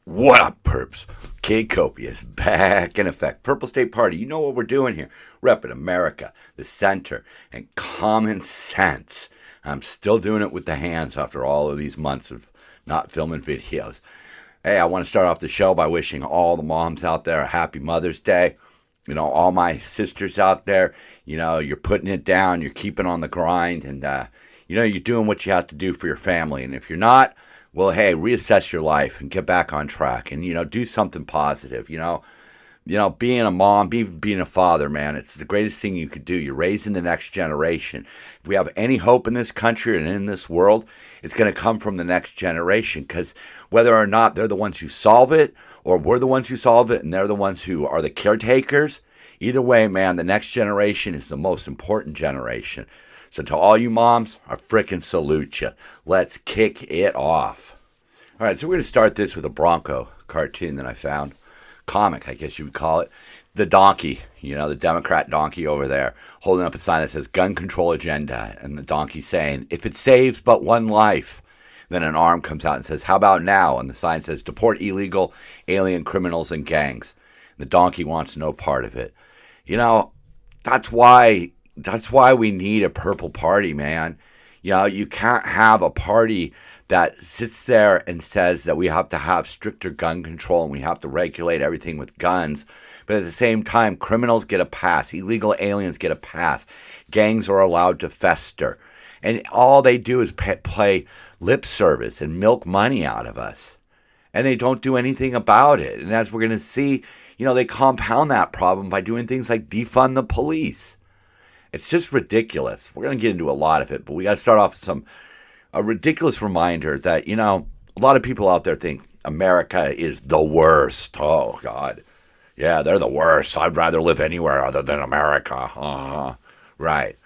What up, perps? Kid Copious back in effect. Purple State Party, you know what we're doing here. Repping America, the center, and common sense. I'm still doing it with the hands after all of these months of not filming videos. Hey, I want to start off the show by wishing all the moms out there a happy Mother's Day. You know, all my sisters out there, you know, you're putting it down, you're keeping on the grind, and, you know, you're doing what you have to do for your family. And if you're not, well, hey, reassess your life and get back on track and, you know, do something positive. Being a mom, being a father, man, it's the greatest thing you could do. You're raising the next generation. If we have any hope in this country and in this world, it's going to come from the next generation, because whether or not they're the ones who solve it or we're the ones who solve it and they're the ones who are the caretakers, either way, man, the next generation is the most important generation. So to all you moms, I frickin' salute you. Let's kick it off. All right, so we're going to start this with a Bronco cartoon that I found. Comic, I guess you would call it. The donkey, you know, the Democrat donkey over there, holding up a sign that says gun control agenda. And the donkey saying, if it saves but one life. Then an arm comes out and says, how about now? And the sign says, deport illegal alien criminals and gangs. The donkey wants no part of it. You know, that's why we need a purple party, man. You know, you can't have a party that sits there and says that we have to have stricter gun control and we have to regulate everything with guns. But at the same time, criminals get a pass. Illegal aliens get a pass. Gangs are allowed to fester. And all they do is play lip service and milk money out of us. And they don't do anything about it. And as we're going to see, you know, they compound that problem by doing things like defund the police. It's just ridiculous. We're going to get into a lot of it, but we got to start off with a ridiculous reminder that, you know, a lot of people out there think America is the worst. Oh, God. Yeah, they're the worst. I'd rather live anywhere other than America. Right.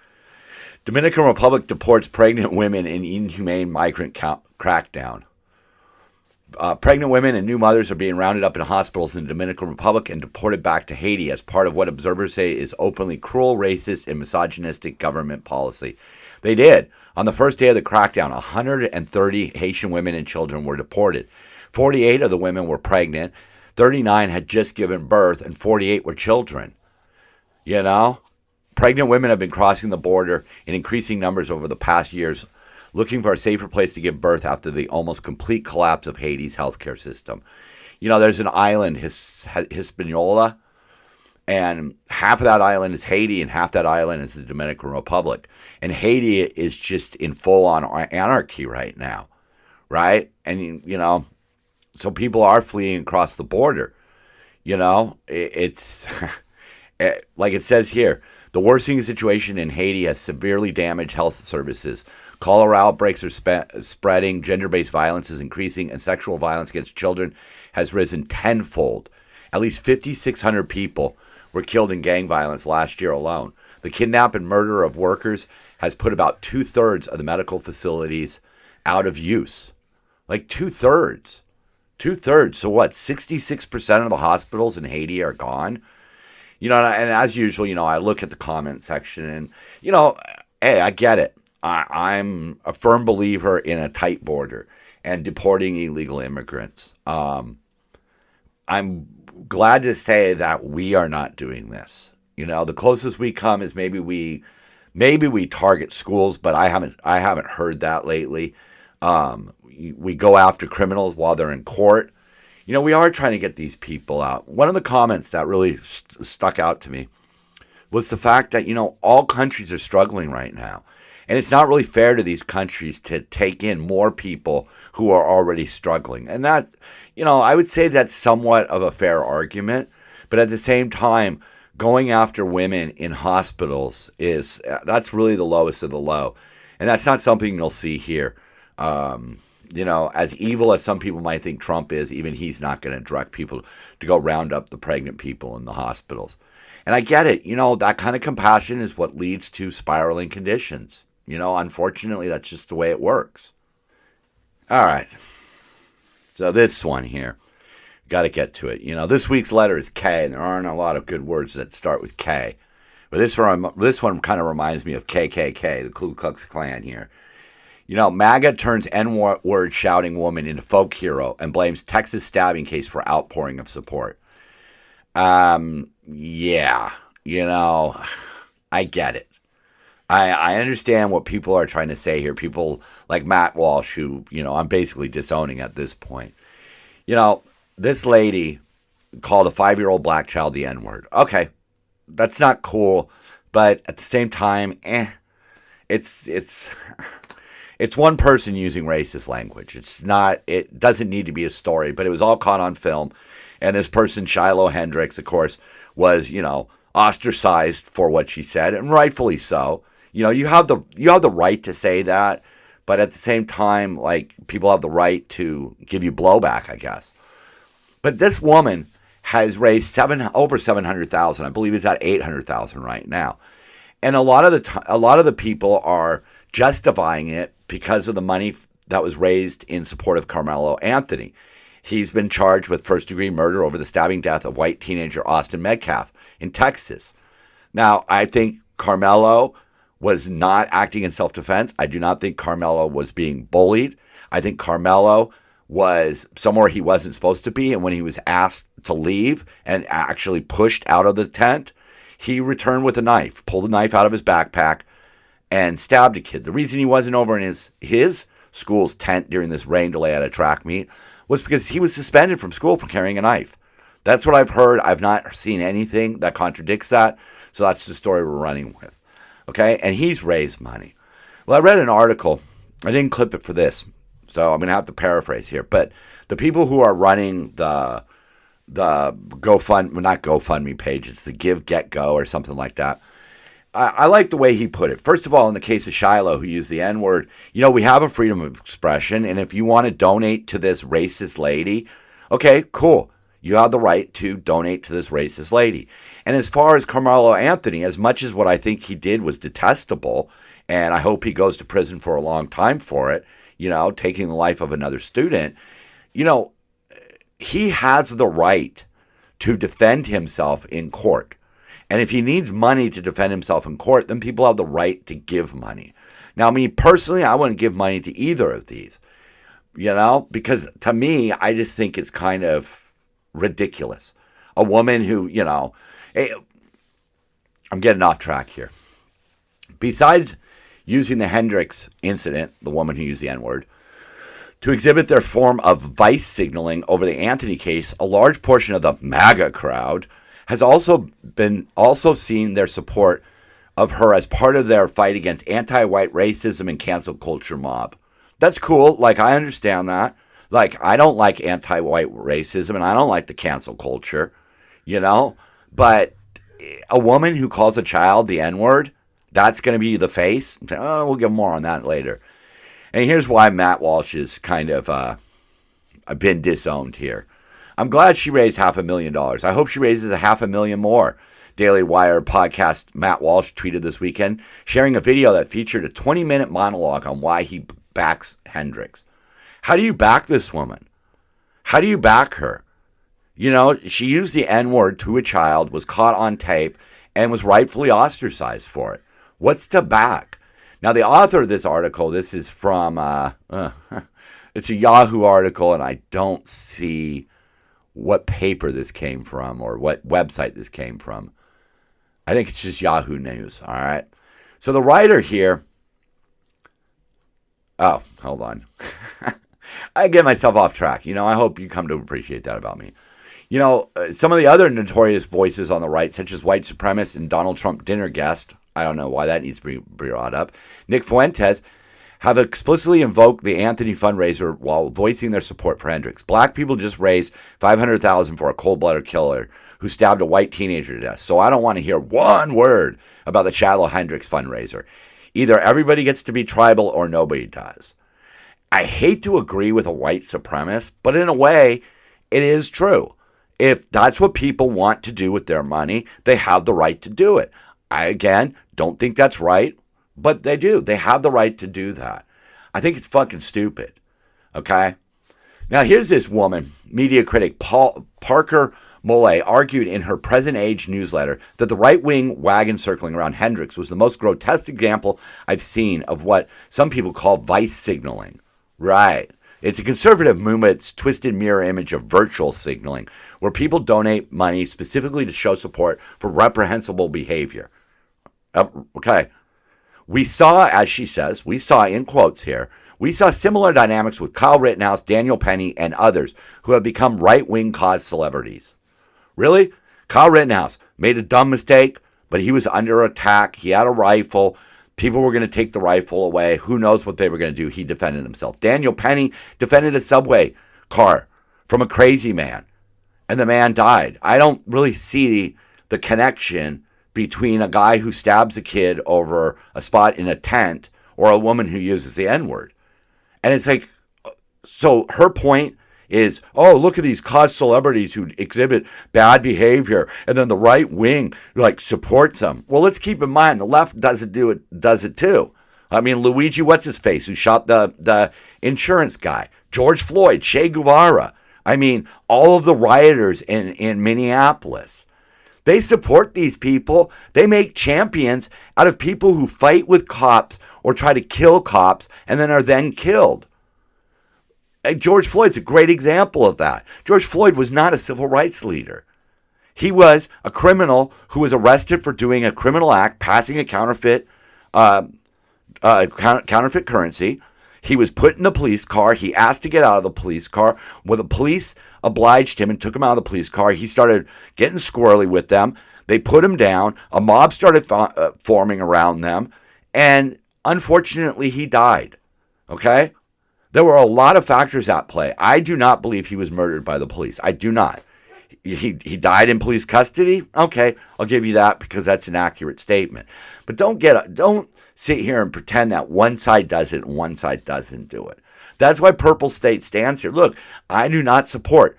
Dominican Republic deports pregnant women in inhumane migrant crackdown. Pregnant women and new mothers are being rounded up in hospitals in the Dominican Republic and deported back to Haiti as part of what observers say is openly cruel, racist, and misogynistic government policy. They did. On the first day of the crackdown, 130 Haitian women and children were deported. 48 of the women were pregnant, 39 had just given birth, and 48 were children. You know? Pregnant women have been crossing the border in increasing numbers over the past years, looking for a safer place to give birth after the almost complete collapse of Haiti's healthcare system. You know, there's an island, Hispaniola, and half of that island is Haiti and half that island is the Dominican Republic. And Haiti is just in full-on anarchy right now, right? And, you know, so people are fleeing across the border. You know, it's like it says here, the worsening situation in Haiti has severely damaged health services. Cholera outbreaks are spreading, gender-based violence is increasing, and sexual violence against children has risen tenfold. At least 5,600 people were killed in gang violence last year alone. The kidnap and murder of workers has put about 2/3 of the medical facilities out of use. Like 2/3. 2/3. So what, 66% of the hospitals in Haiti are gone? You know, and as usual, you know, I look at the comment section and, you know, hey, I get it. I'm a firm believer in a tight border and deporting illegal immigrants. I'm glad to say that we are not doing this. You know, the closest we come is maybe we target schools, but I haven't heard that lately. We go after criminals while they're in court. You know, we are trying to get these people out. One of the comments that really stuck out to me was the fact that, you know, all countries are struggling right now. And it's not really fair to these countries to take in more people who are already struggling. And that, you know, I would say that's somewhat of a fair argument. But at the same time, going after women in hospitals that's really the lowest of the low. And that's not something you'll see here. You know, as evil as some people might think Trump is, even he's not going to direct people to go round up the pregnant people in the hospitals. And I get it. You know, that kind of compassion is what leads to spiraling conditions. You know, unfortunately, that's just the way it works. All right. So this one here, got to get to it. You know, this week's letter is K, and there aren't a lot of good words that start with K. But this one kind of reminds me of KKK, the Ku Klux Klan here. MAGA turns N-word shouting woman into folk hero and blames Texas stabbing case for outpouring of support. Yeah, I get it. I understand what people are trying to say here. People like Matt Walsh, who, I'm basically disowning at this point. This lady called a 5-year-old black child the N-word. Okay, that's not cool, but at the same time, it's one person using racist language. It doesn't need to be a story, but it was all caught on film. And this person, Shiloh Hendricks, of course, was, ostracized for what she said, and rightfully so. You have the right to say that, but at the same time, like, people have the right to give you blowback, I guess. But this woman has raised over 700,000. I believe it's at 800,000 right now, and a lot of the people are justifying it because of the money that was raised in support of Carmelo Anthony. He's been charged with first-degree murder over the stabbing death of white teenager Austin Metcalf in Texas. Now, I think Carmelo was not acting in self-defense. I do not think Carmelo was being bullied. I think Carmelo was somewhere he wasn't supposed to be, and when he was asked to leave and actually pushed out of the tent, he returned with a knife, pulled a knife out of his backpack, and stabbed a kid. The reason he wasn't over in his school's tent during this rain delay at a track meet was because he was suspended from school for carrying a knife. That's what I've heard. I've not seen anything that contradicts that, so that's the story we're running with. Okay, and he's raised money. Well, I read an article. I didn't clip it for this, so I'm going to have to paraphrase here. But the people who are running the not GoFundMe page, it's the Give, Get, Go or something like that. I like the way he put it. First of all, in the case of Shiloh, who used the N-word, we have a freedom of expression, and if you want to donate to this racist lady, okay, cool. You have the right to donate to this racist lady. And as far as Carmelo Anthony, as much as what I think he did was detestable, and I hope he goes to prison for a long time for it, taking the life of another student, he has the right to defend himself in court. And if he needs money to defend himself in court, then people have the right to give money. Now, me personally, I wouldn't give money to either of these, because to me, I just think it's kind of ridiculous. A woman who, I'm getting off track here. Besides using the Hendricks incident, the woman who used the N-word, to exhibit their form of vice signaling over the Anthony case, a large portion of the MAGA crowd has also seen their support of her as part of their fight against anti-white racism and cancel culture mob. That's cool. Like, I understand that. Like, I don't like anti-white racism, and I don't like the cancel culture, But a woman who calls a child the N-word, that's going to be the face? We'll get more on that later. And here's why Matt Walsh is kind of been disowned here. I'm glad she raised $500,000. I hope she raises $500,000 more. Daily Wire podcast Matt Walsh tweeted this weekend, sharing a video that featured a 20-minute monologue on why he backs Hendricks. How do you back this woman? How do you back her? She used the N-word to a child, was caught on tape, and was rightfully ostracized for it. What's to back? Now, the author of this article, this is from, it's a Yahoo article, and I don't see what paper this came from or what website this came from. I think it's just Yahoo News, all right? So the writer here, oh, hold on. I get myself off track. I hope you come to appreciate that about me. Some of the other notorious voices on the right, such as white supremacist and Donald Trump dinner guest, I don't know why that needs to be brought up, Nick Fuentes, have explicitly invoked the Anthony fundraiser while voicing their support for Hendricks. Black people just raised $500,000 for a cold-blooded killer who stabbed a white teenager to death. So I don't want to hear one word about the Shiloh Hendricks fundraiser. Either everybody gets to be tribal or nobody does. I hate to agree with a white supremacist, but in a way, it is true. If that's what people want to do with their money, they have the right to do it. I, again, don't think that's right, but they do. They have the right to do that. I think it's fucking stupid, okay? Now, here's this woman, media critic Parker Mollet argued in her Present Age newsletter that the right-wing wagon circling around Hendricks was the most grotesque example I've seen of what some people call vice signaling. Right. It's a conservative movement's twisted mirror image of virtual signaling, where people donate money specifically to show support for reprehensible behavior. Okay. We saw, as she says, we saw in quotes here, we saw similar dynamics with Kyle Rittenhouse, Daniel Penny, and others who have become right-wing cause celebrities. Really? Kyle Rittenhouse made a dumb mistake, but he was under attack. He had a rifle. People were going to take the rifle away. Who knows what they were going to do? He defended himself. Daniel Penny defended a subway car from a crazy man, and the man died. I don't really see the connection between a guy who stabs a kid over a spot in a tent or a woman who uses the N-word. And it's like, so her point is, oh, look at these cause celebrities who exhibit bad behavior, and then the right wing supports them. Well, let's keep in mind the left does it too. I mean, Luigi, what's his face, who shot the insurance guy, George Floyd, Che Guevara. I mean, all of the rioters in Minneapolis. They support these people. They make champions out of people who fight with cops or try to kill cops and then are then killed. George Floyd's a great example of that. George Floyd was not a civil rights leader. He was a criminal who was arrested for doing a criminal act, passing a counterfeit currency. He was put in the police car. He asked to get out of the police car. When the police obliged him and took him out of the police car, he started getting squirrely with them. They put him down. A mob started forming around them. And unfortunately, he died. Okay? There were a lot of factors at play. I do not believe he was murdered by the police. I do not. He died in police custody? Okay, I'll give you that because that's an accurate statement. But don't sit here and pretend that one side does it and one side doesn't do it. That's why Purple State stands here. Look, I do not support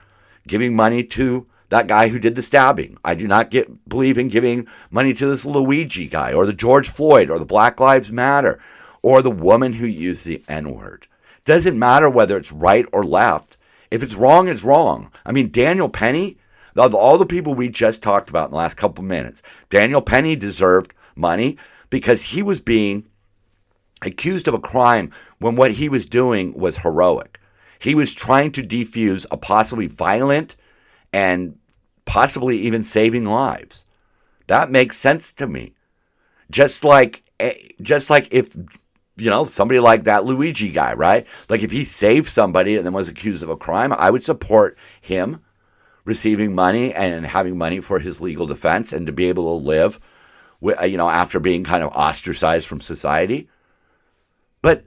giving money to that guy who did the stabbing. I do not believe in giving money to this Luigi guy or the George Floyd or the Black Lives Matter or the woman who used the N-word. Doesn't matter whether it's right or left. If it's wrong, it's wrong. I mean, Daniel Penny, of all the people we just talked about in the last couple minutes, Daniel Penny deserved money because he was being accused of a crime when what he was doing was heroic. He was trying to defuse a possibly violent and possibly even saving lives. That makes sense to me. Just like if, somebody like that Luigi guy, right? Like if he saved somebody and then was accused of a crime, I would support him receiving money and having money for his legal defense and to be able to live, after being kind of ostracized from society. But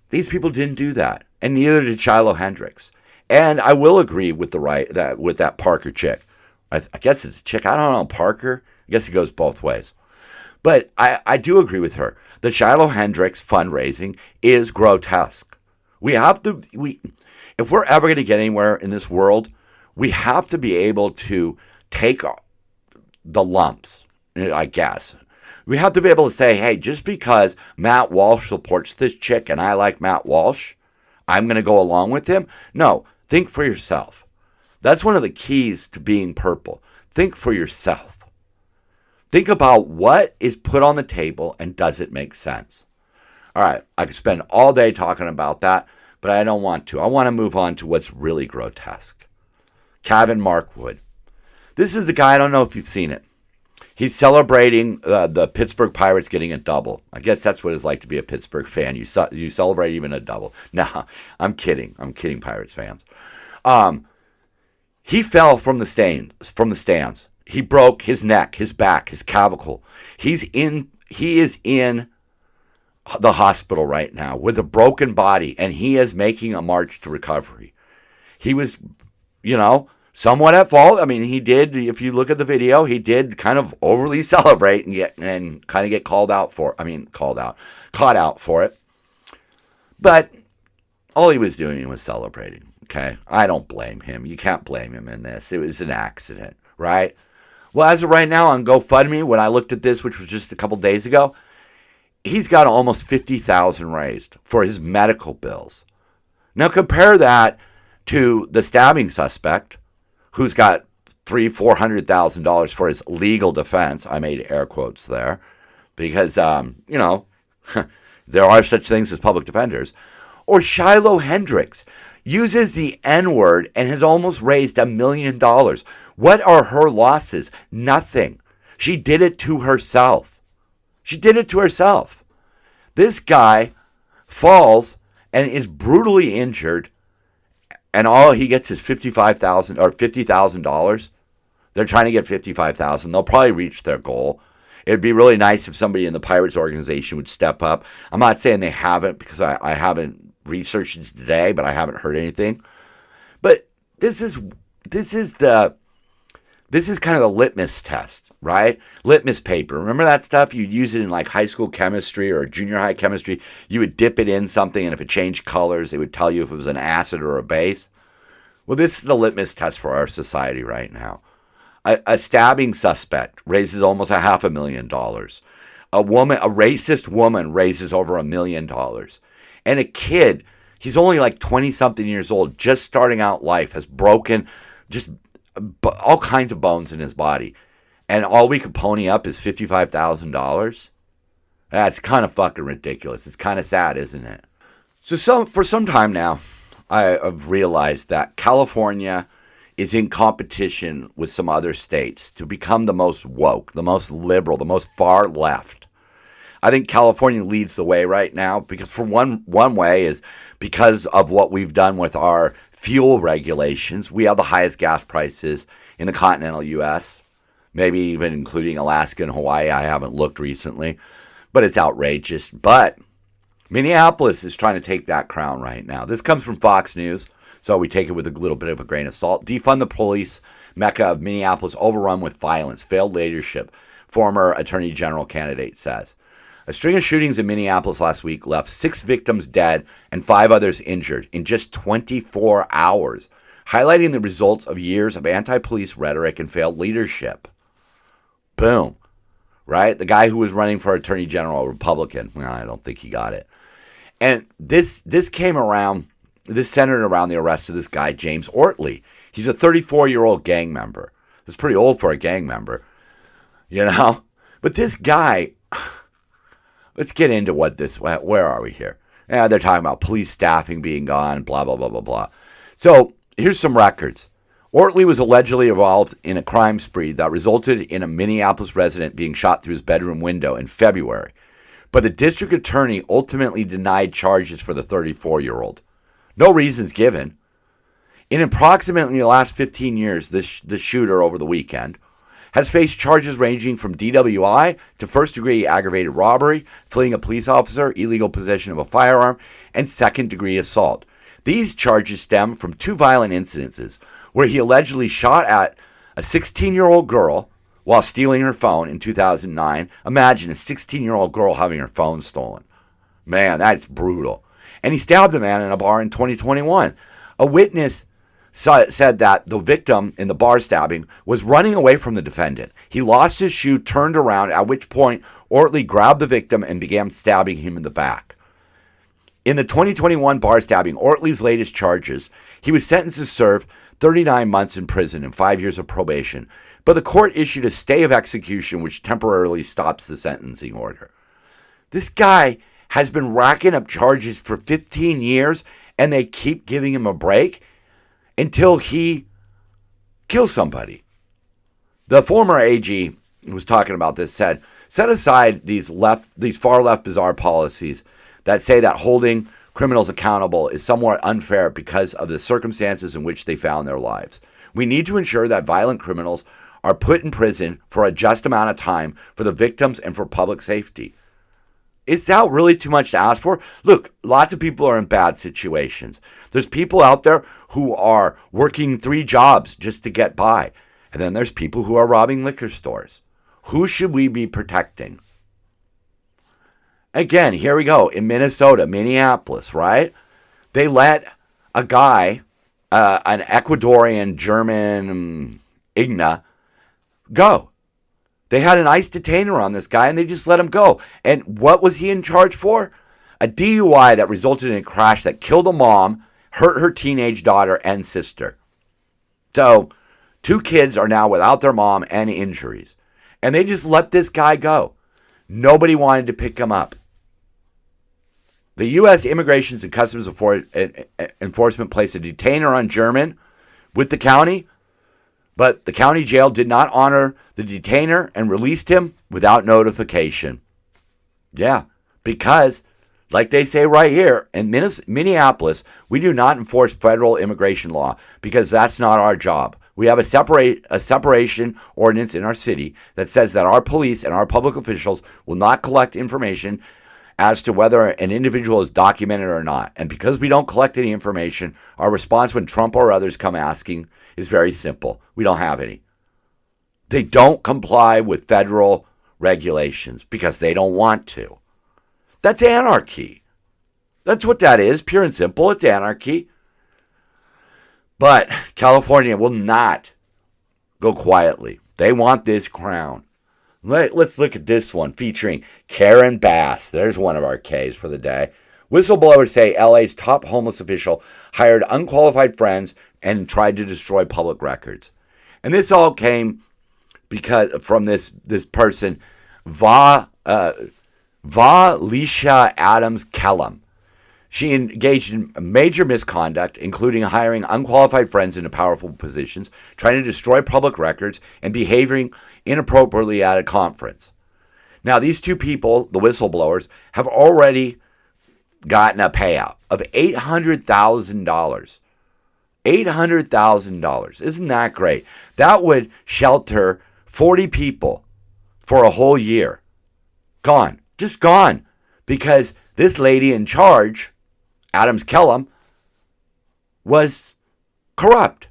these people didn't do that, and neither did Shiloh Hendricks. And I will agree with with that Parker chick. I guess it's a chick. I don't know, Parker. I guess it goes both ways. But I do agree with her. The Shiloh Hendricks fundraising is grotesque. If we're ever going to get anywhere in this world, we have to be able to take the lumps, I guess. We have to be able to say, hey, just because Matt Walsh supports this chick and I like Matt Walsh, I'm going to go along with him. No, think for yourself. That's one of the keys to being purple. Think for yourself. Think about what is put on the table and does it make sense? All right, I could spend all day talking about that, but I don't want to. I want to move on to what's really grotesque. Kevin Markwood. This is the guy, I don't know if you've seen it. He's celebrating the Pittsburgh Pirates getting a double. I guess that's what it's like to be a Pittsburgh fan. You celebrate even a double. Nah, I'm kidding. I'm kidding, Pirates fans. He fell from the stands. He broke his neck, his back, his clavicle. He is in the hospital right now with a broken body, and he is making a march to recovery. He was, somewhat at fault. I mean, he did, if you look at the video, he did kind of overly celebrate and kind of get caught out for it. But all he was doing was celebrating, okay? I don't blame him. You can't blame him in this. It was an accident, right? Well, as of right now on GoFundMe, when I looked at this, which was just a couple days ago, he's got almost $50,000 raised for his medical bills. Now compare that to the stabbing suspect, who's got $400,000 for his legal defense. I made air quotes there because, there are such things as public defenders. Or Shiloh Hendricks uses the N-word and has almost raised $1 million. What are her losses? Nothing. She did it to herself. This guy falls and is brutally injured, and all he gets is $55,000 or $50,000. They're trying to get $55,000. They'll probably reach their goal. It'd be really nice if somebody in the Pirates organization would step up. I'm not saying they haven't, because I haven't researched it today, but I haven't heard anything. But this is kind of the litmus test, right? Litmus paper. Remember that stuff? You'd use it in like high school chemistry or junior high chemistry. You would dip it in something, and if it changed colors, it would tell you if it was an acid or a base. Well, this is the litmus test for our society right now. A stabbing suspect raises almost $500,000. A racist woman raises over $1 million. And a kid, he's only like 20-something years old, just starting out life, has broken just all kinds of bones in his body. And all we could pony up is $55,000? That's kind of fucking ridiculous. It's kind of sad, isn't it? So for some time now, I've realized that California is in competition with some other states to become the most woke, the most liberal, the most far left. I think California leads the way right now because for one way is because of what we've done with our fuel regulations. We have the highest gas prices in the continental U.S., maybe even including Alaska and Hawaii. I haven't looked recently, but it's outrageous. But Minneapolis is trying to take that crown right now. This comes from Fox News, so we take it with a little bit of a grain of salt. Defund the police, Mecca of Minneapolis overrun with violence, failed leadership, former Attorney General candidate says. A string of shootings in Minneapolis last week left 6 victims dead and 5 others injured in just 24 hours, highlighting the results of years of anti-police rhetoric and failed leadership. Boom. Right? The guy who was running for Attorney General, a Republican, well, I don't think he got it. And this centered around the arrest of this guy, James Ortley. He's a 34-year-old gang member. That's pretty old for a gang member, But this guy, let's get into where are we here? Yeah, they're talking about police staffing being gone, blah, blah, blah, blah, blah. So here's some records. Ortley was allegedly involved in a crime spree that resulted in a Minneapolis resident being shot through his bedroom window in February. But the district attorney ultimately denied charges for the 34-year-old. No reasons given. In approximately the last 15 years, the shooter over the weekend has faced charges ranging from DWI to first-degree aggravated robbery, fleeing a police officer, illegal possession of a firearm, and second-degree assault. These charges stem from 2 violent incidences where he allegedly shot at a 16-year-old girl while stealing her phone in 2009. Imagine a 16-year-old girl having her phone stolen. Man, that's brutal. And he stabbed a man in a bar in 2021. A witness said that the victim in the bar stabbing was running away from the defendant. He lost his shoe, turned around, at which point Ortley grabbed the victim and began stabbing him in the back. In the 2021 bar stabbing, Ortley's latest charges, he was sentenced to serve 39 months in prison and 5 years of probation, but the court issued a stay of execution which temporarily stops the sentencing order. This guy has been racking up charges for 15 years, and they keep giving him a break until he kills somebody. The former AG who was talking about this said, set aside these far left bizarre policies that say that holding criminals accountable is somewhat unfair because of the circumstances in which they found their lives. We need to ensure that violent criminals are put in prison for a just amount of time for the victims and for public safety. Is that really too much to ask for? Look, lots of people are in bad situations. There's people out there who are working 3 jobs just to get by. And then there's people who are robbing liquor stores. Who should we be protecting? Again, here we go. In Minnesota, Minneapolis, right? They let a guy, an Ecuadorian German Igna, go. They had an ICE detainer on this guy, and they just let him go. And what was he in charge for? A DUI that resulted in a crash that killed a mom, hurt her teenage daughter and sister. So, 2 kids are now without their mom and injuries. And they just let this guy go. Nobody wanted to pick him up. The U.S. Immigration and Customs Enforcement placed a detainer on German with the county, but the county jail did not honor the detainer and released him without notification. Yeah, because, like they say right here, in Minneapolis, we do not enforce federal immigration law because that's not our job. We have a separation ordinance in our city that says that our police and our public officials will not collect information as to whether an individual is documented or not. And because we don't collect any information, our response when Trump or others come asking is very simple. We don't have any. They don't comply with federal regulations because they don't want to. That's anarchy. That's what that is, pure and simple. It's anarchy. But California will not go quietly. They want this crown. Let's look at this one featuring Karen Bass. There's one of our Ks for the day. Whistleblowers say LA's top homeless official hired unqualified friends and tried to destroy public records. And this all came from this person, Valisha Adams Kellum. She engaged in major misconduct, including hiring unqualified friends into powerful positions, trying to destroy public records, and behaving inappropriately at a conference. Now, these 2 people, the whistleblowers, have already gotten a payout of $800,000. $800,000. Isn't that great? That would shelter 40 people for a whole year. Gone. Just gone. Because this lady in charge, Adams Kellum, was corrupt.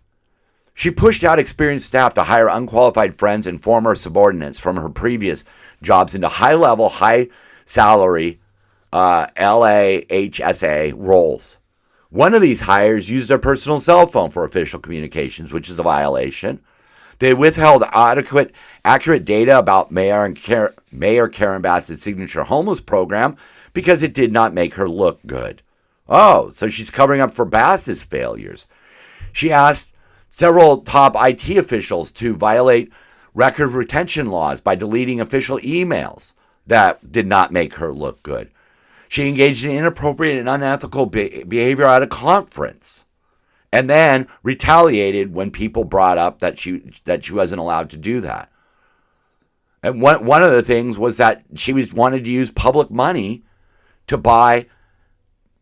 She pushed out experienced staff to hire unqualified friends and former subordinates from her previous jobs into high-level, high-salary LAHSA roles. One of these hires used their personal cell phone for official communications, which is a violation. They withheld accurate data about Mayor Karen Bass's signature homeless program because it did not make her look good. Oh, so she's covering up for Bass's failures. She asked several top IT officials to violate record retention laws by deleting official emails that did not make her look good. She engaged in inappropriate and unethical behavior at a conference and then retaliated when people brought up that she wasn't allowed to do that. And one of the things was that she wanted to use public money to buy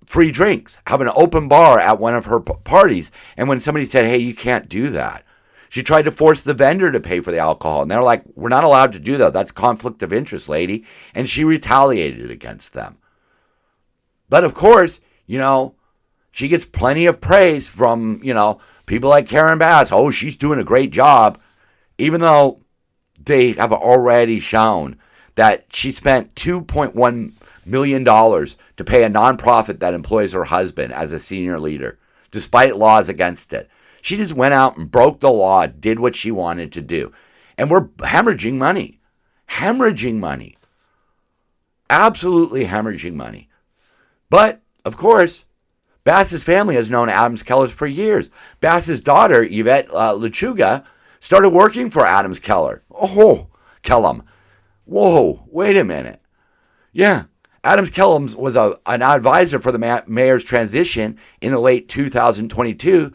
free drinks, have an open bar at one of her parties. And when somebody said, hey, you can't do that, she tried to force the vendor to pay for the alcohol. And they're like, we're not allowed to do that. That's conflict of interest, lady. And she retaliated against them. But of course, she gets plenty of praise from, people like Karen Bass. Oh, she's doing a great job. Even though they have already shown that she spent $2.1 million to pay a nonprofit that employs her husband as a senior leader, despite laws against it. She just went out and broke the law, did what she wanted to do. And we're hemorrhaging money. Hemorrhaging money. Absolutely hemorrhaging money. But, of course, Bass's family has known Adams Kellum for years. Bass's daughter, Yvette Lechuga, started working for Adams Kellum. Whoa, wait a minute. Yeah, Adams Kellum was an advisor for the mayor's transition in the late 2022.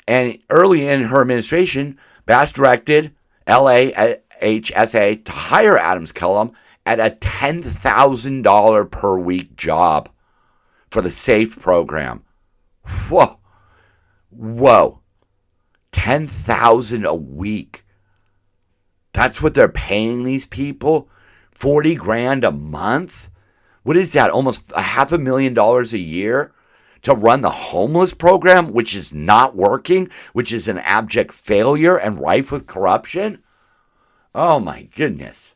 And early in her administration, Bass directed LAHSA to hire Adams Kellum at a $10,000 per week job for the SAFE program. Whoa. $10,000 a week. That's what they're paying these people? $40,000 a month? What is that? Almost $500,000 a year to run the homeless program, which is not working, which is an abject failure and rife with corruption? Oh my goodness.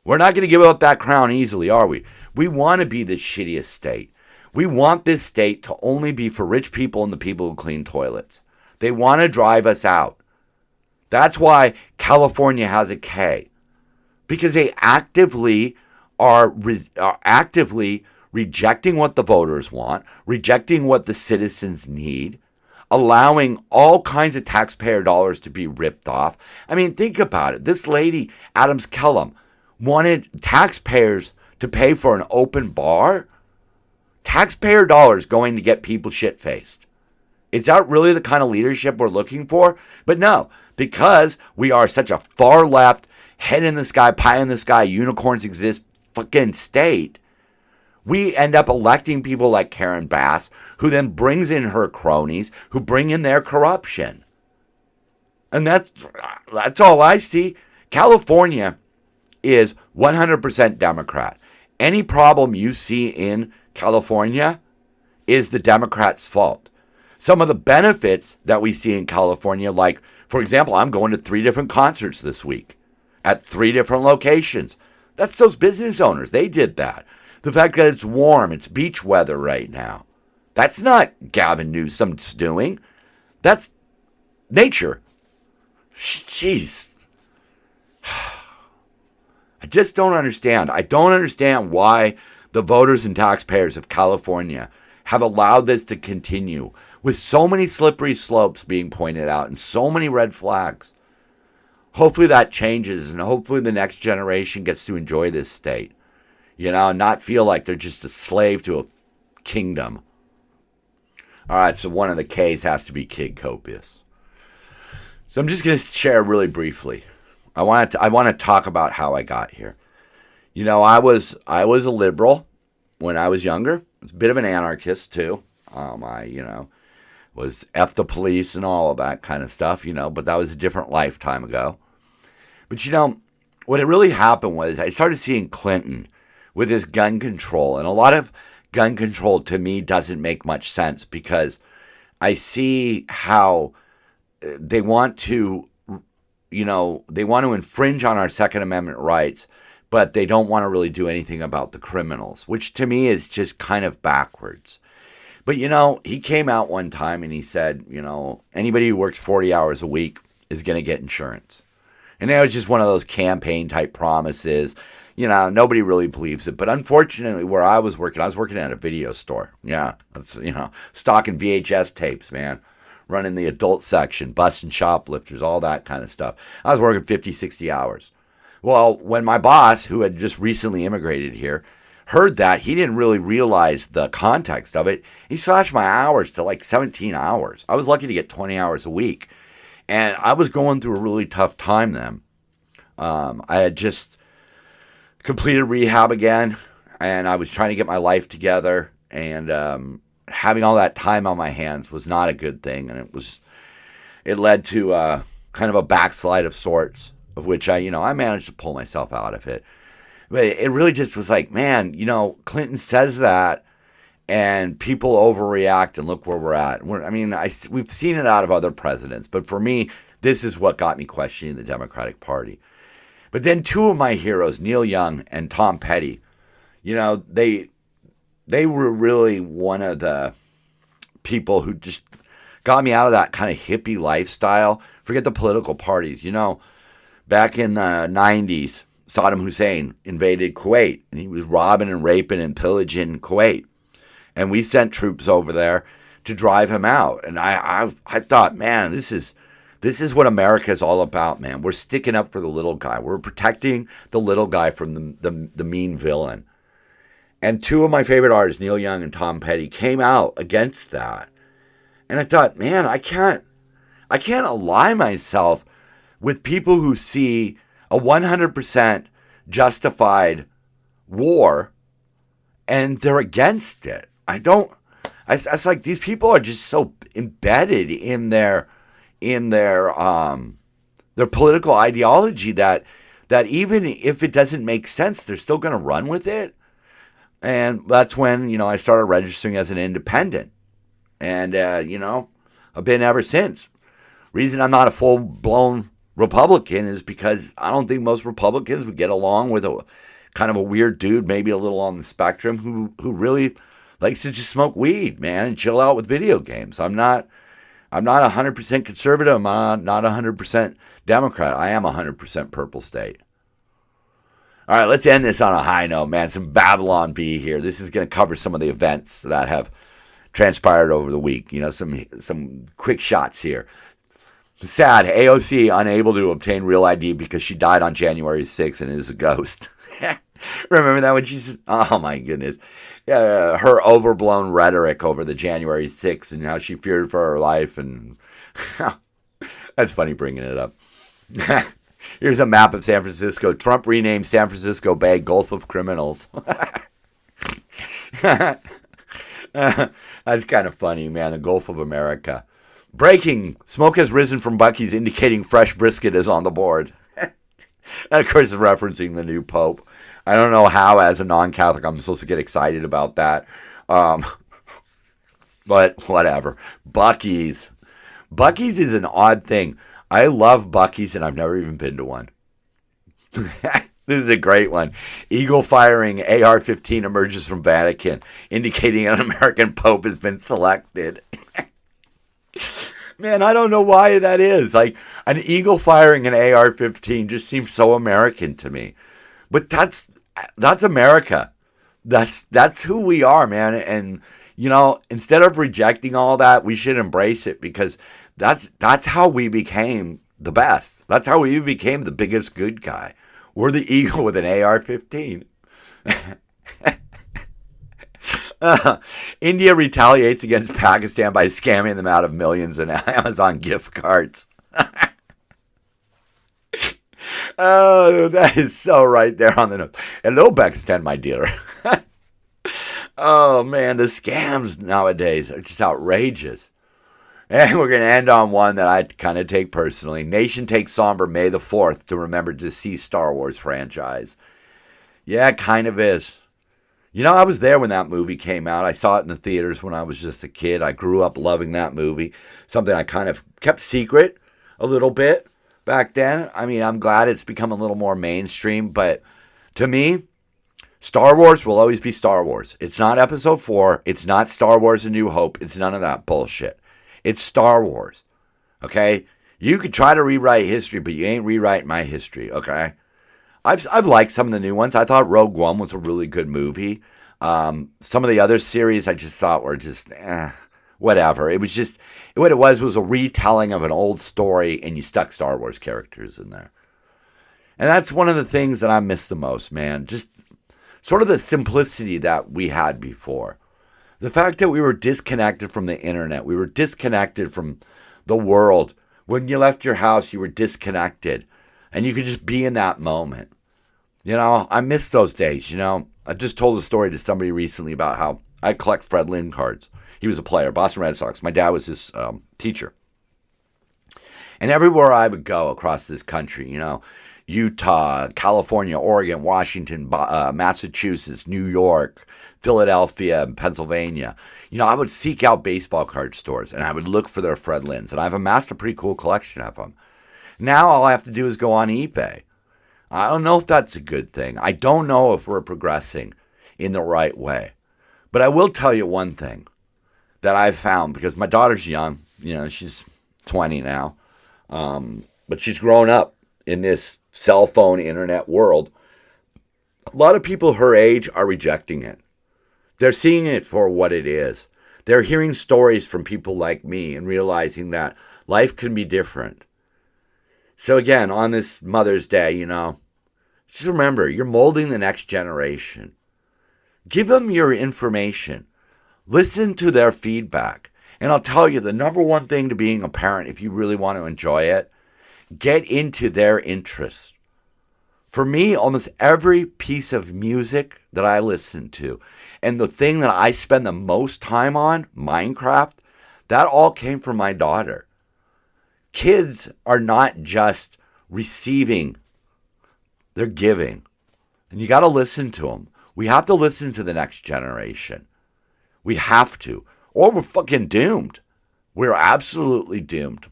We're not going to give up that crown easily, are we? We want to be the shittiest state. We want this state to only be for rich people and the people who clean toilets. They want to drive us out. That's why California has a K. Because they actively are actively rejecting what the voters want, rejecting what the citizens need, allowing all kinds of taxpayer dollars to be ripped off. I mean, think about it. This lady, Adams Kellum, wanted taxpayers to pay for an open bar. Taxpayer dollars going to get people shit-faced. Is that really the kind of leadership we're looking for? But no, because we are such a far left, head in the sky, pie in the sky, unicorns exist fucking state, we end up electing people like Karen Bass, who then brings in her cronies, who bring in their corruption. And that's all I see. California is 100% Democrat. Any problem you see in California is the Democrats' fault. Some of the benefits that we see in California, like, for example, I'm going to 3 different concerts this week at 3 different locations. That's those business owners. They did that. The fact that it's warm, it's beach weather right now. That's not Gavin Newsom's doing. That's nature. Jeez. I just don't understand. I don't understand why the voters and taxpayers of California have allowed this to continue with so many slippery slopes being pointed out and so many red flags. Hopefully that changes, and hopefully the next generation gets to enjoy this state, and not feel like they're just a slave to a kingdom. All right, so one of the K's has to be Kid Copious. So I'm just going to share really briefly. I want to talk about how I got here. I was a liberal when I was younger. I was a bit of an anarchist too. I was F the police and all of that kind of stuff, but that was a different lifetime ago. But what had really happened was I started seeing Clinton with his gun control, and a lot of gun control to me doesn't make much sense because I see how they want to, infringe on our Second Amendment rights, but they don't want to really do anything about the criminals, which to me is just kind of backwards. But, he came out one time and he said, anybody who works 40 hours a week is going to get insurance. And that was just one of those campaign type promises. Nobody really believes it. But unfortunately, where I was working at a video store. Yeah, that's, stocking VHS tapes, man. Running the adult section, busting shoplifters, all that kind of stuff. I was working 50, 60 hours. Well, when my boss, who had just recently immigrated here, heard that, he didn't really realize the context of it. He slashed my hours to like 17 hours. I was lucky to get 20 hours a week. And I was going through a really tough time then. I had just completed rehab again, and I was trying to get my life together. And having all that time on my hands was not a good thing. And it led to kind of a backslide of sorts, of which I managed to pull myself out of it. But it really just was like, man, Clinton says that, and people overreact, and look where we're at. We've seen it out of other presidents, but for me, this is what got me questioning the Democratic Party. But then 2 of my heroes, Neil Young and Tom Petty, they were really one of the people who just got me out of that kind of hippie lifestyle. Forget the political parties. Back in the 90s, Saddam Hussein invaded Kuwait, and he was robbing and raping and pillaging Kuwait. And we sent troops over there to drive him out. And I thought, man, this is what America is all about, man. We're sticking up for the little guy. We're protecting the little guy from the mean villain. And 2 of my favorite artists, Neil Young and Tom Petty, came out against that. And I thought, man, I can't ally myself with people who see a 100% justified war and they're against it. It's like these people are just so embedded in their political ideology that even if it doesn't make sense, they're still going to run with it. And that's when, I started registering as an independent. And, I've been ever since. Reason I'm not a full-blown Republican is because I don't think most Republicans would get along with a kind of a weird dude, maybe a little on the spectrum, who really likes to just smoke weed, man, and chill out with video games. I'm not 100% conservative. I'm not 100% Democrat. I am 100% purple state. All right, let's end this on a high note, man. Some Babylon Bee here. This is going to cover some of the events that have transpired over the week. Some quick shots here. Sad, AOC unable to obtain real ID because she died on January 6th and is a ghost. Remember that when she's, oh my goodness. Her overblown rhetoric over the January 6th and how she feared for her life. And that's funny bringing it up. Here's a map of San Francisco. Trump renamed San Francisco Bay Gulf of Criminals. That's kind of funny, man. The Gulf of America. Breaking. Smoke has risen from Buc-ee's, indicating fresh brisket is on the board. And, of course, referencing the new Pope. I don't know how, as a non-Catholic, I'm supposed to get excited about that. But whatever. Buc-ee's. Buc-ee's is an odd thing. I love Buc-ee's, and I've never even been to one. This is a great one. Eagle firing AR-15 emerges from Vatican, indicating an American Pope has been selected. Man, I don't know why that is. Like, an eagle firing an AR-15 just seems so American to me. But that's America. That's who we are, man. And, instead of rejecting all that, we should embrace it because that's how we became the best. That's how we became the biggest good guy. We're the eagle with an AR-15. India retaliates against Pakistan by scamming them out of millions in Amazon gift cards. Oh, that is so right there on the nose. Hello, Pakistan, my dear. Oh, man, the scams nowadays are just outrageous. And we're going to end on one that I kind of take personally. Nation takes somber May the 4th to remember deceased Star Wars franchise. Yeah, it kind of is. I was there when that movie came out. I saw it in the theaters when I was just a kid. I grew up loving that movie. Something I kind of kept secret a little bit back then. I mean, I'm glad it's become a little more mainstream. But to me, Star Wars will always be Star Wars. It's not Episode 4. It's not Star Wars A New Hope. It's none of that bullshit. It's Star Wars. Okay? You could try to rewrite history, but you ain't rewriting my history. Okay? I've liked some of the new ones. I thought Rogue One was a really good movie. Some of the other series I just thought were just, whatever. It was just, what it was a retelling of an old story, and you stuck Star Wars characters in there. And that's one of the things that I miss the most, man. Just sort of the simplicity that we had before. The fact that we were disconnected from the internet. We were disconnected from the world. When you left your house, you were disconnected. And you could just be in that moment. I miss those days, I just told a story to somebody recently about how I collect Fred Lynn cards. He was a player, Boston Red Sox. My dad was his teacher. And everywhere I would go across this country, Utah, California, Oregon, Washington, Massachusetts, New York, Philadelphia, and Pennsylvania, I would seek out baseball card stores, and I would look for their Fred Lynns. And I've amassed a pretty cool collection of them. Now all I have to do is go on eBay. I don't know if that's a good thing. I don't know if we're progressing in the right way. But I will tell you one thing that I've found, because my daughter's young. She's 20 now. But she's grown up in this cell phone, internet world. A lot of people her age are rejecting it. They're seeing it for what it is. They're hearing stories from people like me and realizing that life can be different. So again, on this Mother's Day, just remember, you're molding the next generation. Give them your information. Listen to their feedback. And I'll tell you, the number one thing to being a parent, if you really want to enjoy it, get into their interests. For me, almost every piece of music that I listen to, and the thing that I spend the most time on, Minecraft, that all came from my daughter. Kids are not just receiving, they're giving. And you got to listen to them. We have to listen to the next generation. We have to. Or we're fucking doomed. We're absolutely doomed.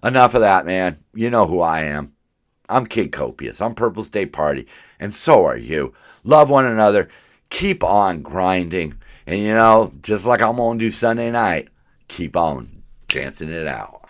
Enough of that, man. You know who I am. I'm Kid Copious. I'm Purple State Party. And so are you. Love one another. Keep on grinding. And just like I'm going to do Sunday night, keep on dancing it out.